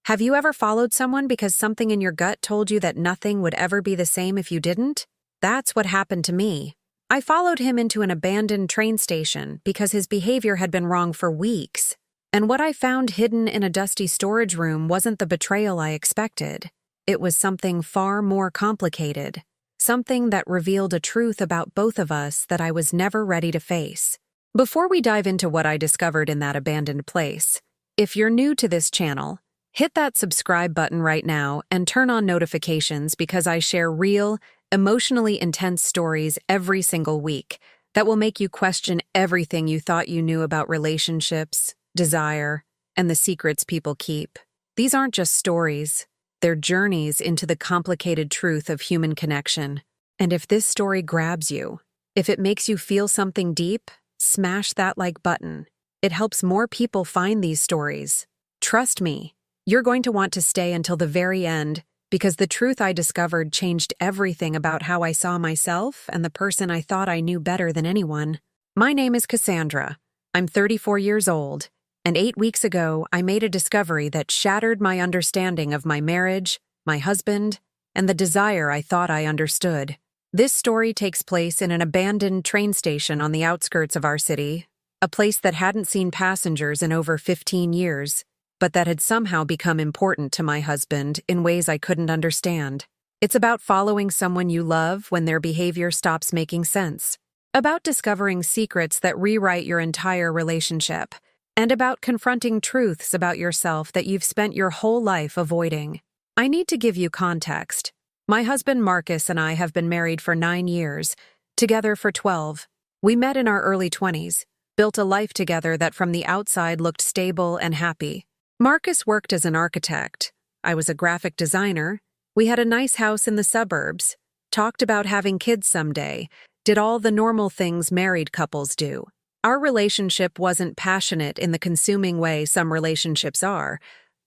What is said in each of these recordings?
Have you ever followed someone because something in your gut told you that nothing would ever be the same if you didn't? That's what happened to me. I followed him into an abandoned train station because his behavior had been wrong for weeks. And what I found hidden in a dusty storage room wasn't the betrayal I expected. It was something far more complicated. Something that revealed a truth about both of us that I was never ready to face. Before we dive into what I discovered in that abandoned place, if you're new to this channel, hit that subscribe button right now and turn on notifications because I share real, emotionally intense stories every single week that will make you question everything you thought you knew about relationships, desire, and the secrets people keep. These aren't just stories. They're journeys into the complicated truth of human connection. And if this story grabs you, if it makes you feel something deep, smash that like button. It helps more people find these stories. Trust me, you're going to want to stay until the very end because the truth I discovered changed everything about how I saw myself and the person I thought I knew better than anyone. My name is Cassandra. I'm 34 years old. And 8 weeks ago, I made a discovery that shattered my understanding of my marriage, my husband, and the desire I thought I understood. This story takes place in an abandoned train station on the outskirts of our city, a place that hadn't seen passengers in over 15 years, but that had somehow become important to my husband in ways I couldn't understand. It's about following someone you love when their behavior stops making sense, about discovering secrets that rewrite your entire relationship, and about confronting truths about yourself that you've spent your whole life avoiding. I need to give you context. My husband Marcus and I have been married for 9 years, together for 12. We met in our early 20s, built a life together that from the outside looked stable and happy. Marcus worked as an architect. I was a graphic designer. We had a nice house in the suburbs, talked about having kids someday, did all the normal things married couples do. Our relationship wasn't passionate in the consuming way some relationships are,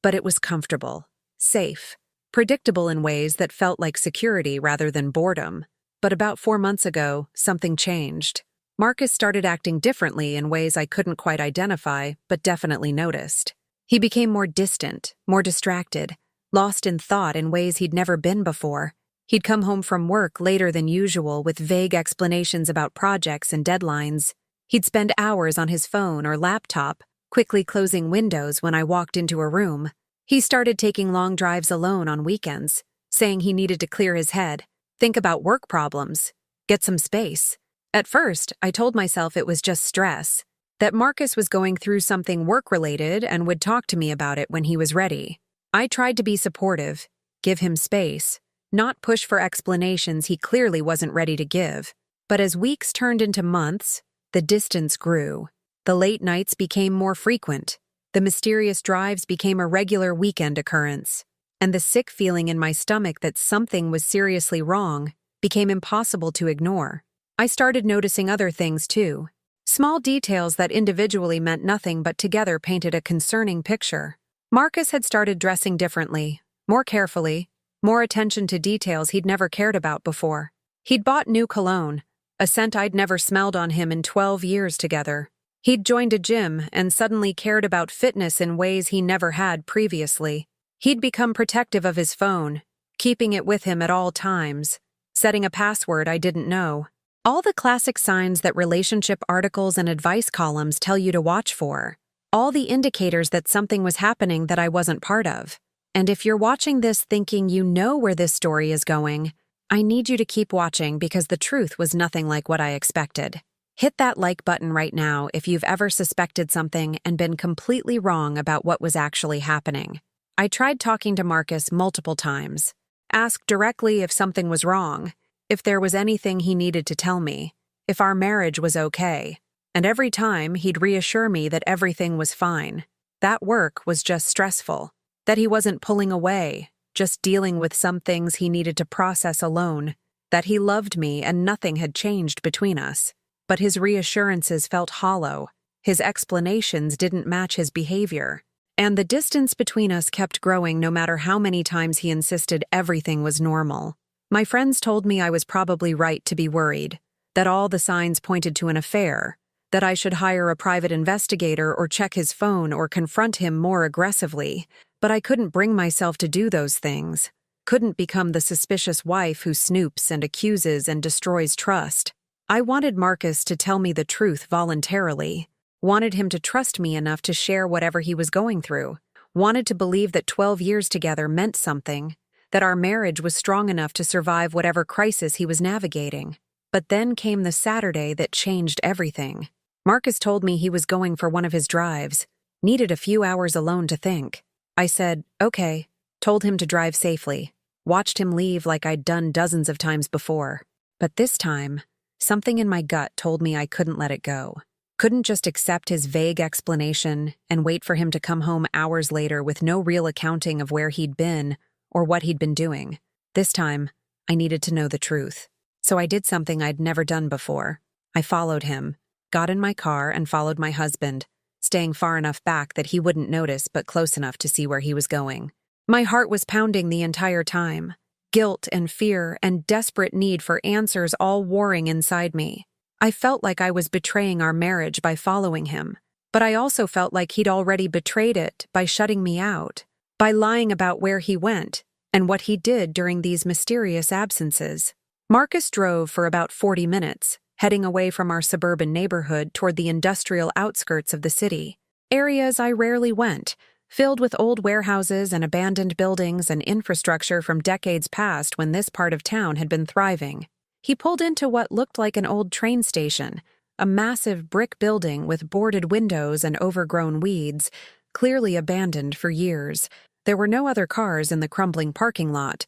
but it was comfortable, safe, predictable in ways that felt like security rather than boredom. But about 4 months ago, something changed. Marcus started acting differently in ways I couldn't quite identify, but definitely noticed. He became more distant, more distracted, lost in thought in ways he'd never been before. He'd come home from work later than usual with vague explanations about projects and deadlines. He'd spend hours on his phone or laptop, quickly closing windows when I walked into a room. He started taking long drives alone on weekends, saying he needed to clear his head, think about work problems, get some space. At first, I told myself it was just stress, that Marcus was going through something work-related and would talk to me about it when he was ready. I tried to be supportive, give him space, not push for explanations he clearly wasn't ready to give. But as weeks turned into months, the distance grew. The late nights became more frequent. The mysterious drives became a regular weekend occurrence. And the sick feeling in my stomach that something was seriously wrong became impossible to ignore. I started noticing other things too. Small details that individually meant nothing but together painted a concerning picture. Marcus had started dressing differently, more carefully, more attention to details he'd never cared about before. He'd bought new cologne, a scent I'd never smelled on him in 12 years together. He'd joined a gym and suddenly cared about fitness in ways he never had previously. He'd become protective of his phone, keeping it with him at all times, setting a password I didn't know. All the classic signs that relationship articles and advice columns tell you to watch for. All the indicators that something was happening that I wasn't part of. And if you're watching this thinking you know where this story is going, I need you to keep watching because the truth was nothing like what I expected. Hit that like button right now if you've ever suspected something and been completely wrong about what was actually happening. I tried talking to Marcus multiple times, asked directly if something was wrong, if there was anything he needed to tell me, if our marriage was okay, and every time he'd reassure me that everything was fine. That work was just stressful, that he wasn't pulling away, just dealing with some things he needed to process alone, that he loved me and nothing had changed between us. But his reassurances felt hollow, his explanations didn't match his behavior, and the distance between us kept growing no matter how many times he insisted everything was normal. My friends told me I was probably right to be worried, that all the signs pointed to an affair, that I should hire a private investigator or check his phone or confront him more aggressively. but I couldn't bring myself to do those things. Couldn't become the suspicious wife who snoops and accuses and destroys trust. I wanted Marcus to tell me the truth voluntarily. Wanted him to trust me enough to share whatever he was going through. Wanted to believe that 12 years together meant something, that our marriage was strong enough to survive whatever crisis he was navigating. But then came the Saturday that changed everything. Marcus told me he was going for one of his drives, needed a few hours alone to think. I said, okay, told him to drive safely, watched him leave like I'd done dozens of times before. But this time, something in my gut told me I couldn't let it go. Couldn't just accept his vague explanation and wait for him to come home hours later with no real accounting of where he'd been or what he'd been doing. This time, I needed to know the truth. So I did something I'd never done before. I followed him, got in my car and followed my husband, staying far enough back that he wouldn't notice but close enough to see where he was going. My heart was pounding the entire time. Guilt and fear and desperate need for answers all warring inside me. I felt like I was betraying our marriage by following him, but I also felt like he'd already betrayed it by shutting me out, by lying about where he went and what he did during these mysterious absences. Marcus drove for about 40 minutes, heading away from our suburban neighborhood toward the industrial outskirts of the city. Areas I rarely went, filled with old warehouses and abandoned buildings and infrastructure from decades past when this part of town had been thriving. He pulled into what looked like an old train station, a massive brick building with boarded windows and overgrown weeds, clearly abandoned for years. There were no other cars in the crumbling parking lot,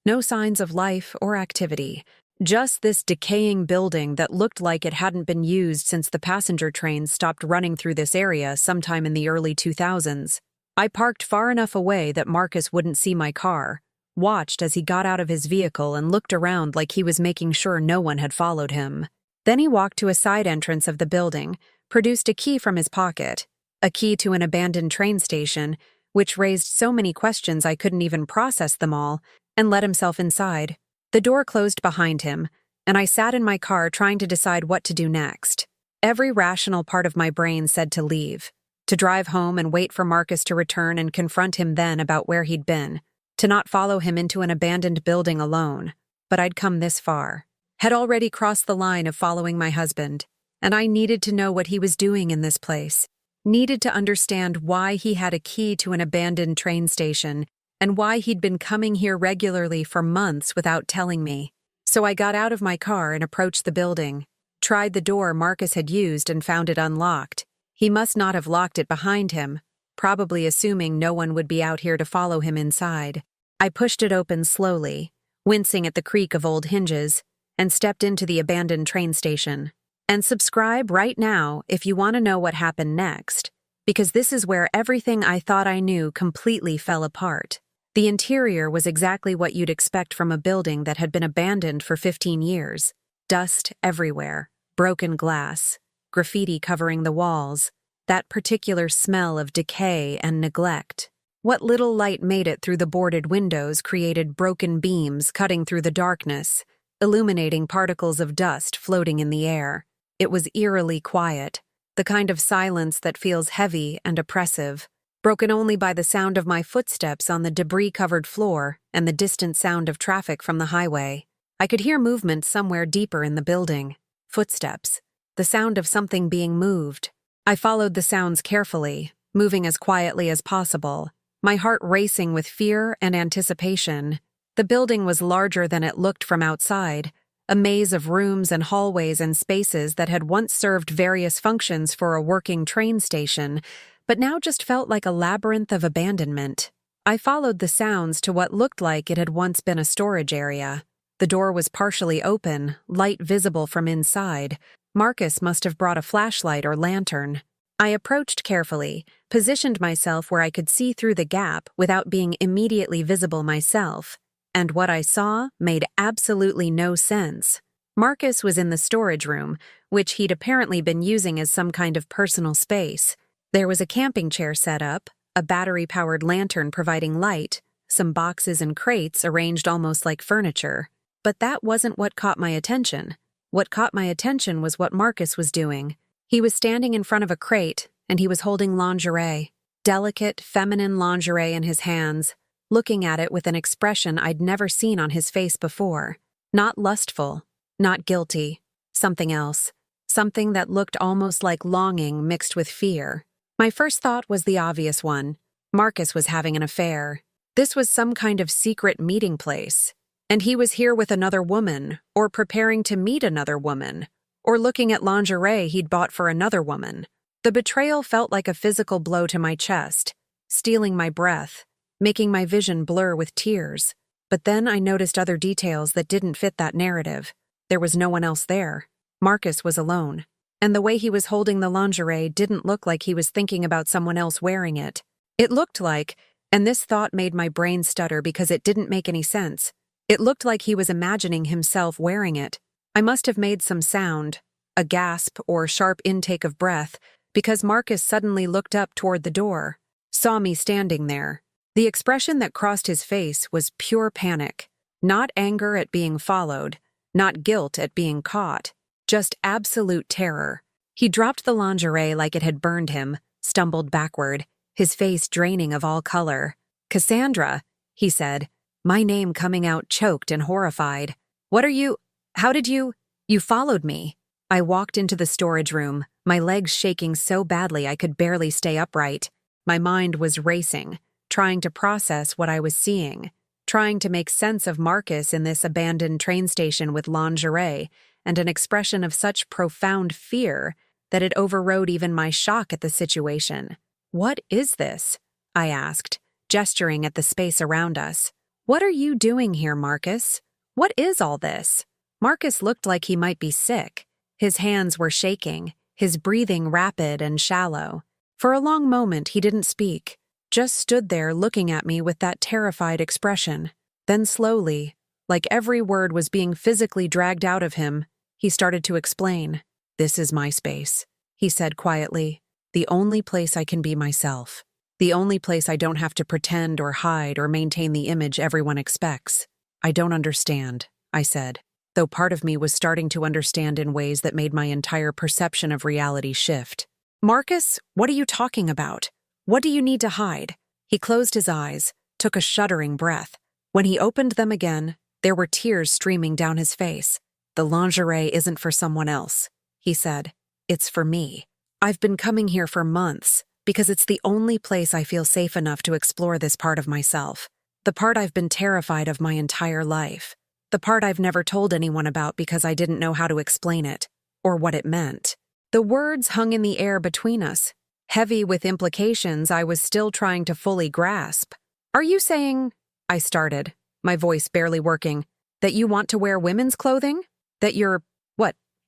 no signs of life or activity. Just this decaying building that looked like it hadn't been used since the passenger trains stopped running through this area sometime in the early 2000s. I parked far enough away that Marcus wouldn't see my car, watched as he got out of his vehicle and looked around like he was making sure no one had followed him. Then he walked to a side entrance of the building, produced a key from his pocket, a key to an abandoned train station, which raised so many questions I couldn't even process them all, and let himself inside. The door closed behind him, and I sat in my car trying to decide what to do next. Every rational part of my brain said to leave, to drive home and wait for Marcus to return and confront him then about where he'd been, to not follow him into an abandoned building alone. But I'd come this far, had already crossed the line of following my husband, and I needed to know what he was doing in this place, needed to understand why he had a key to an abandoned train station and why he'd been coming here regularly for months without telling me. So I got out of my car and approached the building, tried the door Marcus had used and found it unlocked. He must not have locked it behind him, probably assuming no one would be out here to follow him inside. I pushed it open slowly, wincing at the creak of old hinges, and stepped into the abandoned train station. And subscribe right now if you want to know what happened next, because this is where everything I thought I knew completely fell apart. The interior was exactly what you'd expect from a building that had been abandoned for 15 years. Dust everywhere, broken glass, graffiti covering the walls, that particular smell of decay and neglect. What little light made it through the boarded windows created broken beams cutting through the darkness, illuminating particles of dust floating in the air. It was eerily quiet, the kind of silence that feels heavy and oppressive, broken only by the sound of my footsteps on the debris-covered floor and the distant sound of traffic from the highway. I could hear movement somewhere deeper in the building. Footsteps. The sound of something being moved. I followed the sounds carefully, moving as quietly as possible, my heart racing with fear and anticipation. The building was larger than it looked from outside, a maze of rooms and hallways and spaces that had once served various functions for a working train station, but now just felt like a labyrinth of abandonment. I followed the sounds to what looked like it had once been a storage area. The door was partially open, light visible from inside. Marcus must have brought a flashlight or lantern. I approached carefully, positioned myself where I could see through the gap without being immediately visible myself, and what I saw made absolutely no sense. Marcus was in the storage room, which he'd apparently been using as some kind of personal space. There was a camping chair set up, a battery-powered lantern providing light, some boxes and crates arranged almost like furniture. But that wasn't what caught my attention. What caught my attention was what Marcus was doing. He was standing in front of a crate, and he was holding lingerie. delicate, feminine lingerie in his hands, looking at it with an expression I'd never seen on his face before. Not lustful, not guilty, something else. Something that looked almost like longing mixed with fear. My first thought was the obvious one. Marcus was having an affair. This was some kind of secret meeting place. And he was here with another woman, or preparing to meet another woman, or looking at lingerie he'd bought for another woman. The betrayal felt like a physical blow to my chest, stealing my breath, making my vision blur with tears. But then I noticed other details that didn't fit that narrative. There was no one else there. Marcus was alone. And the way he was holding the lingerie didn't look like he was thinking about someone else wearing it. It looked like, and this thought made my brain stutter because it didn't make any sense, it looked like he was imagining himself wearing it. I must have made some sound, a gasp or sharp intake of breath, because Marcus suddenly looked up toward the door, saw me standing there. The expression that crossed his face was pure panic, not anger at being followed, not guilt at being caught, just absolute terror. He dropped the lingerie like it had burned him, stumbled backward, his face draining of all color. "Cassandra," he said, my name coming out choked and horrified. How did you followed me." I walked into the storage room, my legs shaking so badly I could barely stay upright. My mind was racing, trying to process what I was seeing, trying to make sense of Marcus in this abandoned train station with lingerie and an expression of such profound fear that it overrode even my shock at the situation. "What is this?" I asked, gesturing at the space around us. "What are you doing here, Marcus? What is all this?" Marcus looked like he might be sick. His hands were shaking, his breathing rapid and shallow. For a long moment he didn't speak, just stood there looking at me with that terrified expression. Then slowly, like every word was being physically dragged out of him, he started to explain. "This is my space," he said quietly. "The only place I can be myself. The only place I don't have to pretend or hide or maintain the image everyone expects." "I don't understand," I said, though part of me was starting to understand in ways that made my entire perception of reality shift. "Marcus, what are you talking about? What do you need to hide?" He closed his eyes, took a shuddering breath. When he opened them again, there were tears streaming down his face. "The lingerie isn't for someone else," he said. "It's for me. I've been coming here for months because it's the only place I feel safe enough to explore this part of myself. The part I've been terrified of my entire life. The part I've never told anyone about because I didn't know how to explain it, or what it meant." The words hung in the air between us, heavy with implications I was still trying to fully grasp. "Are you saying," I started, my voice barely working, "that you want to wear women's clothing? That you're,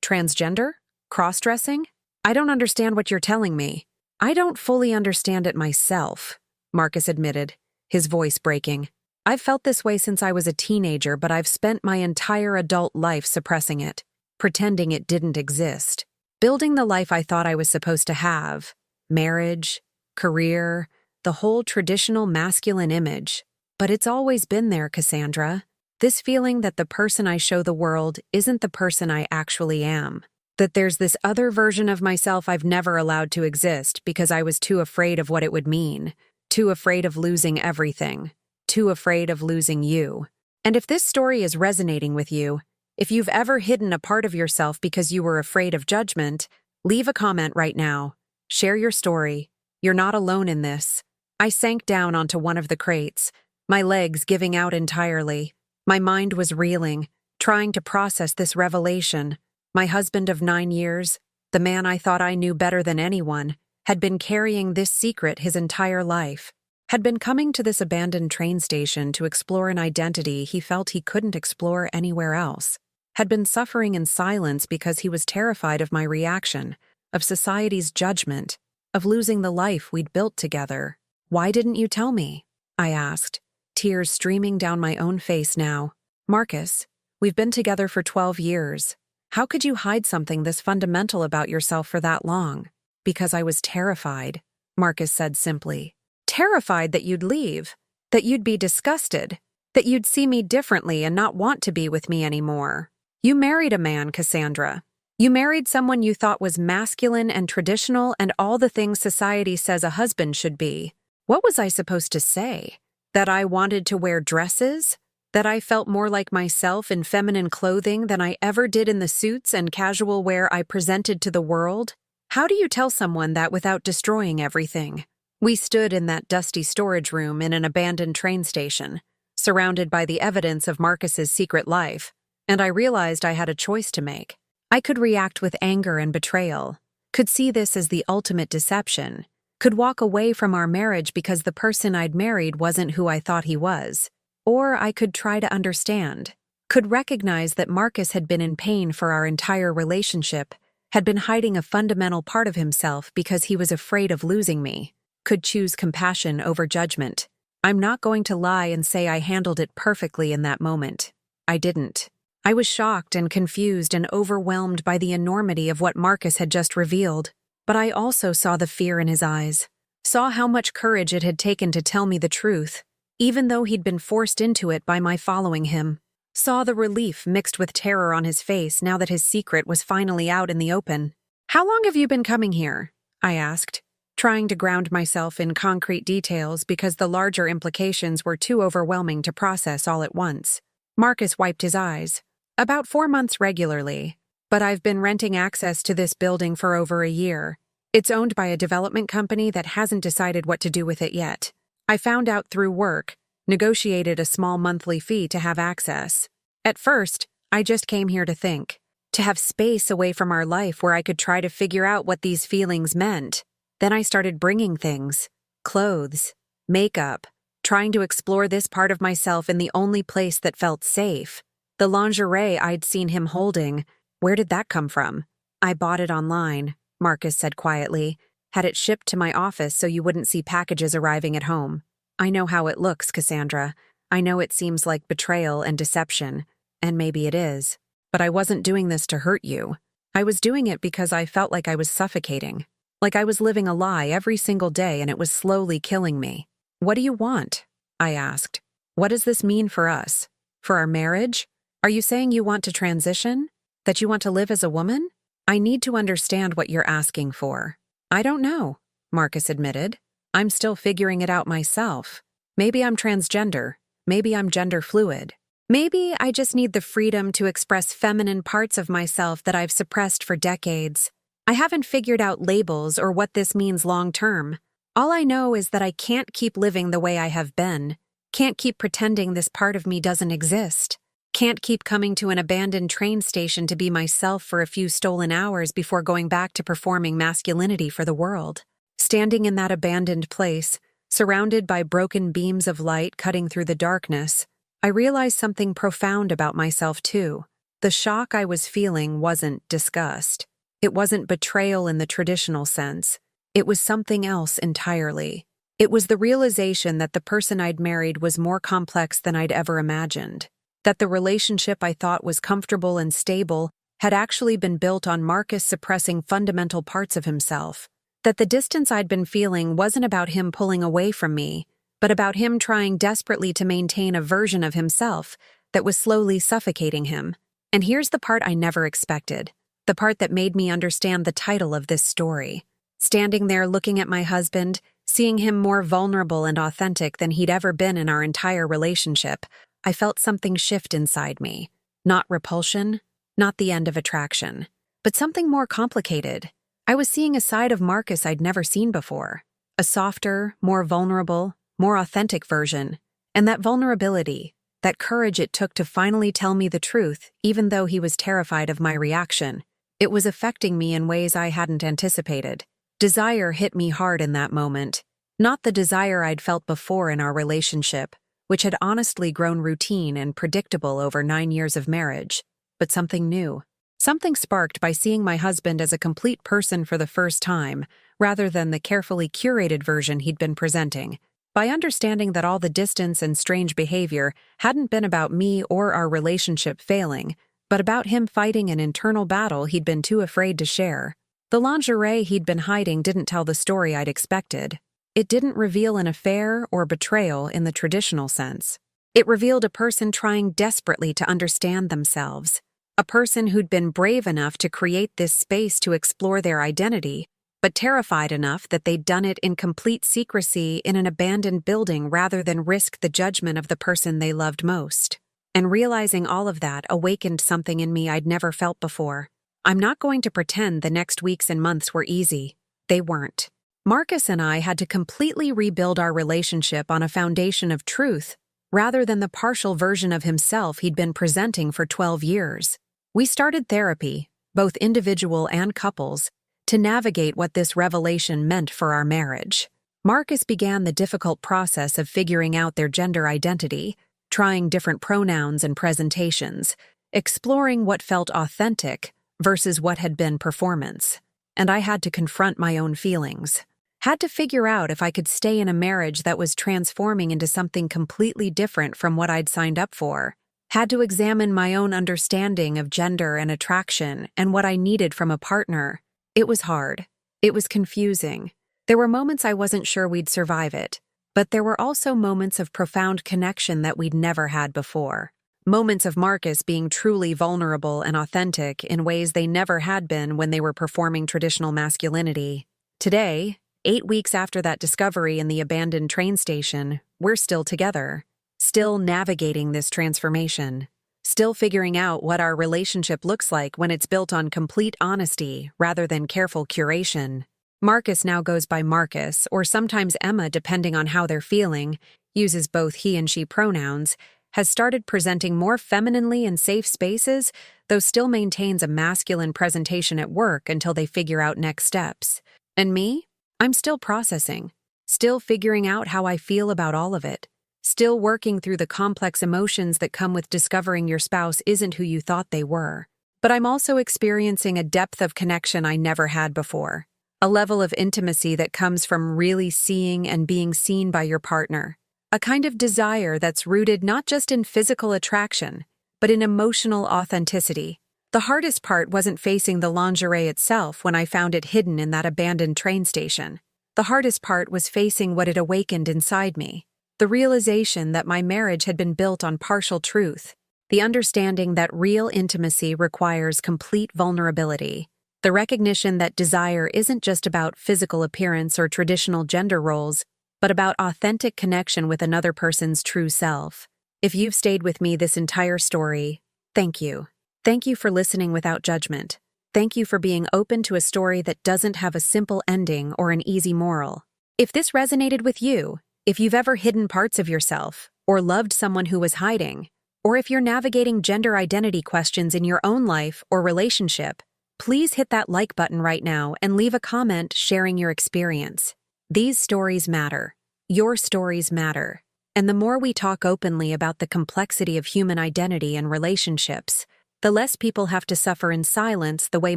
transgender? Cross-dressing? I don't understand what you're telling me." "I don't fully understand it myself," Marcus admitted, his voice breaking. "I've felt this way since I was a teenager, but I've spent my entire adult life suppressing it, pretending it didn't exist, building the life I thought I was supposed to have, marriage, career, the whole traditional masculine image. But it's always been there, Cassandra. This feeling that the person I show the world isn't the person I actually am. That there's this other version of myself I've never allowed to exist because I was too afraid of what it would mean, too afraid of losing everything, too afraid of losing you. And if this story is resonating with you, if you've ever hidden a part of yourself because you were afraid of judgment, leave a comment right now. Share your story. You're not alone in this." I sank down onto one of the crates, my legs giving out entirely. My mind was reeling, trying to process this revelation. My husband of 9 years, the man I thought I knew better than anyone, had been carrying this secret his entire life, had been coming to this abandoned train station to explore an identity he felt he couldn't explore anywhere else, had been suffering in silence because he was terrified of my reaction, of society's judgment, of losing the life we'd built together. "Why didn't you tell me?" I asked, tears streaming down my own face now. "Marcus, we've been together for 12 years. How could you hide something this fundamental about yourself for that long?" "Because I was terrified," Marcus said simply. "Terrified that you'd leave, that you'd be disgusted, that you'd see me differently and not want to be with me anymore. You married a man, Cassandra. You married someone you thought was masculine and traditional and all the things society says a husband should be. What was I supposed to say? That I wanted to wear dresses? That I felt more like myself in feminine clothing than I ever did in the suits and casual wear I presented to the world? How do you tell someone that without destroying everything? We stood in that dusty storage room in an abandoned train station, surrounded by the evidence of Marcus's secret life, and I realized I had a choice to make. I could react with anger and betrayal, could see this as the ultimate deception, could walk away from our marriage because the person I'd married wasn't who I thought he was, or I could try to understand, could recognize that Marcus had been in pain for our entire relationship, had been hiding a fundamental part of himself because he was afraid of losing me, could choose compassion over judgment. I'm not going to lie and say I handled it perfectly in that moment. I didn't. I was shocked and confused and overwhelmed by the enormity of what Marcus had just revealed, but I also saw the fear in his eyes, saw how much courage it had taken to tell me the truth, even though he'd been forced into it by my following him, saw the relief mixed with terror on his face now that his secret was finally out in the open. "How long have you been coming here?" I asked, trying to ground myself in concrete details because the larger implications were too overwhelming to process all at once. Marcus wiped his eyes. "About 4 months regularly, but I've been renting access to this building for over a year. It's owned by a development company that hasn't decided what to do with it yet. I found out through work, negotiated a small monthly fee to have access. At first, I just came here to think, to have space away from our life where I could try to figure out what these feelings meant. Then I started bringing things, clothes, makeup, trying to explore this part of myself in the only place that felt safe. The lingerie I'd seen him holding, where did that come from? I bought it online," Marcus said quietly. "Had it shipped to my office so you wouldn't see packages arriving at home. I know how it looks, Cassandra. I know it seems like betrayal and deception, and maybe it is. But I wasn't doing this to hurt you. I was doing it because I felt like I was suffocating. Like I was living a lie every single day and it was slowly killing me." "What do you want?" I asked. "What does this mean for us? For our marriage? Are you saying you want to transition? That you want to live as a woman? I need to understand what you're asking for." "I don't know," Marcus admitted. "I'm still figuring it out myself. Maybe I'm transgender. Maybe I'm gender fluid. Maybe I just need the freedom to express feminine parts of myself that I've suppressed for decades. I haven't figured out labels or what this means long term. All I know is that I can't keep living the way I have been. Can't keep pretending this part of me doesn't exist. Can't keep coming to an abandoned train station to be myself for a few stolen hours before going back to performing masculinity for the world." Standing in that abandoned place, surrounded by broken beams of light cutting through the darkness, I realized something profound about myself too. The shock I was feeling wasn't disgust. It wasn't betrayal in the traditional sense. It was something else entirely. It was the realization that the person I'd married was more complex than I'd ever imagined. That the relationship I thought was comfortable and stable had actually been built on Marcus suppressing fundamental parts of himself. That the distance I'd been feeling wasn't about him pulling away from me, but about him trying desperately to maintain a version of himself that was slowly suffocating him. And here's the part I never expected, the part that made me understand the title of this story. Standing there looking at my husband, seeing him more vulnerable and authentic than he'd ever been in our entire relationship, I felt something shift inside me. Not repulsion, not the end of attraction, but something more complicated. I was seeing a side of Marcus I'd never seen before. A softer, more vulnerable, more authentic version. And that vulnerability, that courage it took to finally tell me the truth, even though he was terrified of my reaction, it was affecting me in ways I hadn't anticipated. Desire hit me hard in that moment. Not the desire I'd felt before in our relationship, which had honestly grown routine and predictable over 9 years of marriage, but something new. Something sparked by seeing my husband as a complete person for the first time, rather than the carefully curated version he'd been presenting. By understanding that all the distance and strange behavior hadn't been about me or our relationship failing, but about him fighting an internal battle he'd been too afraid to share. The lingerie he'd been hiding didn't tell the story I'd expected. It didn't reveal an affair or betrayal in the traditional sense. It revealed a person trying desperately to understand themselves, A person who'd been brave enough to create this space to explore their identity, but terrified enough that they'd done it in complete secrecy in an abandoned building rather than risk the judgment of the person they loved most. And realizing all of that awakened something in me I'd never felt before. I'm not going to pretend the next weeks and months were easy. They weren't. Marcus and I had to completely rebuild our relationship on a foundation of truth, rather than the partial version of himself he'd been presenting for 12 years. We started therapy, both individual and couples, to navigate what this revelation meant for our marriage. Marcus began the difficult process of figuring out their gender identity, trying different pronouns and presentations, exploring what felt authentic versus what had been performance. And I had to confront my own feelings. Had to figure out if I could stay in a marriage that was transforming into something completely different from what I'd signed up for. Had to examine my own understanding of gender and attraction and what I needed from a partner. It was hard. It was confusing. There were moments I wasn't sure we'd survive it, but there were also moments of profound connection that we'd never had before. Moments of Marcus being truly vulnerable and authentic in ways they never had been when they were performing traditional masculinity. Today, 8 weeks after that discovery in the abandoned train station, we're still together, still navigating this transformation, still figuring out what our relationship looks like when it's built on complete honesty rather than careful curation. Marcus now goes by Marcus, or sometimes Emma depending on how they're feeling, uses both he and she pronouns, has started presenting more femininely in safe spaces, though still maintains a masculine presentation at work until they figure out next steps. And me? I'm still processing, still figuring out how I feel about all of it, still working through the complex emotions that come with discovering your spouse isn't who you thought they were. But I'm also experiencing a depth of connection I never had before, a level of intimacy that comes from really seeing and being seen by your partner, a kind of desire that's rooted not just in physical attraction, but in emotional authenticity. The hardest part wasn't facing the lingerie itself when I found it hidden in that abandoned train station. The hardest part was facing what it awakened inside me. The realization that my marriage had been built on partial truth. The understanding that real intimacy requires complete vulnerability. The recognition that desire isn't just about physical appearance or traditional gender roles, but about authentic connection with another person's true self. If you've stayed with me this entire story, thank you. Thank you for listening without judgment. Thank you for being open to a story that doesn't have a simple ending or an easy moral. If this resonated with you, if you've ever hidden parts of yourself, or loved someone who was hiding, or if you're navigating gender identity questions in your own life or relationship, please hit that like button right now and leave a comment sharing your experience. These stories matter. Your stories matter. And the more we talk openly about the complexity of human identity and relationships, the less people have to suffer in silence the way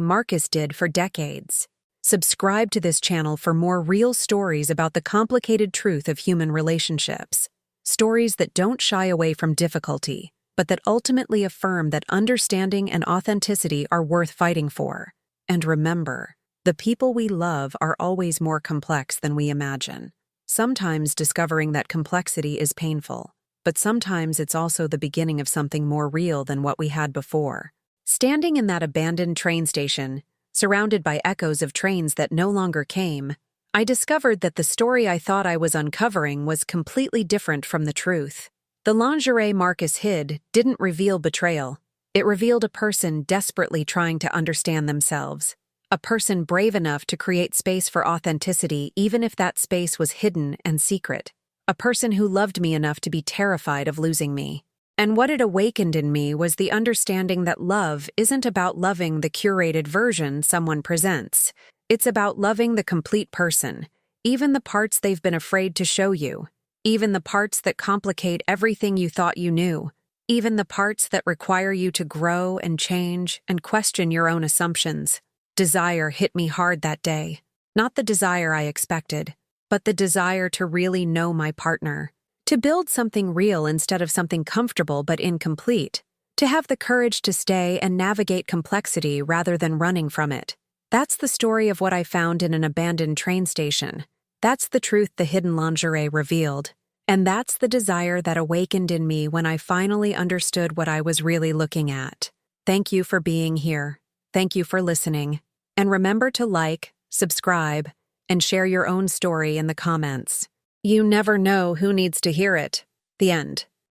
Marcus did for decades. Subscribe to this channel for more real stories about the complicated truth of human relationships. Stories that don't shy away from difficulty, but that ultimately affirm that understanding and authenticity are worth fighting for. And remember, the people we love are always more complex than we imagine. Sometimes discovering that complexity is painful, but sometimes it's also the beginning of something more real than what we had before. Standing in that abandoned train station, surrounded by echoes of trains that no longer came, I discovered that the story I thought I was uncovering was completely different from the truth. The lingerie Marcus hid didn't reveal betrayal. It revealed a person desperately trying to understand themselves. A person brave enough to create space for authenticity even if that space was hidden and secret. A person who loved me enough to be terrified of losing me. And what it awakened in me was the understanding that love isn't about loving the curated version someone presents. It's about loving the complete person, even the parts they've been afraid to show you, even the parts that complicate everything you thought you knew, even the parts that require you to grow and change and question your own assumptions. Desire hit me hard that day. Not the desire I expected, but the desire to really know my partner. To build something real instead of something comfortable but incomplete. To have the courage to stay and navigate complexity rather than running from it. That's the story of what I found in an abandoned train station. That's the truth the hidden lingerie revealed. And that's the desire that awakened in me when I finally understood what I was really looking at. Thank you for being here. Thank you for listening. And remember to like, subscribe, and share your own story in the comments. You never know who needs to hear it. The end.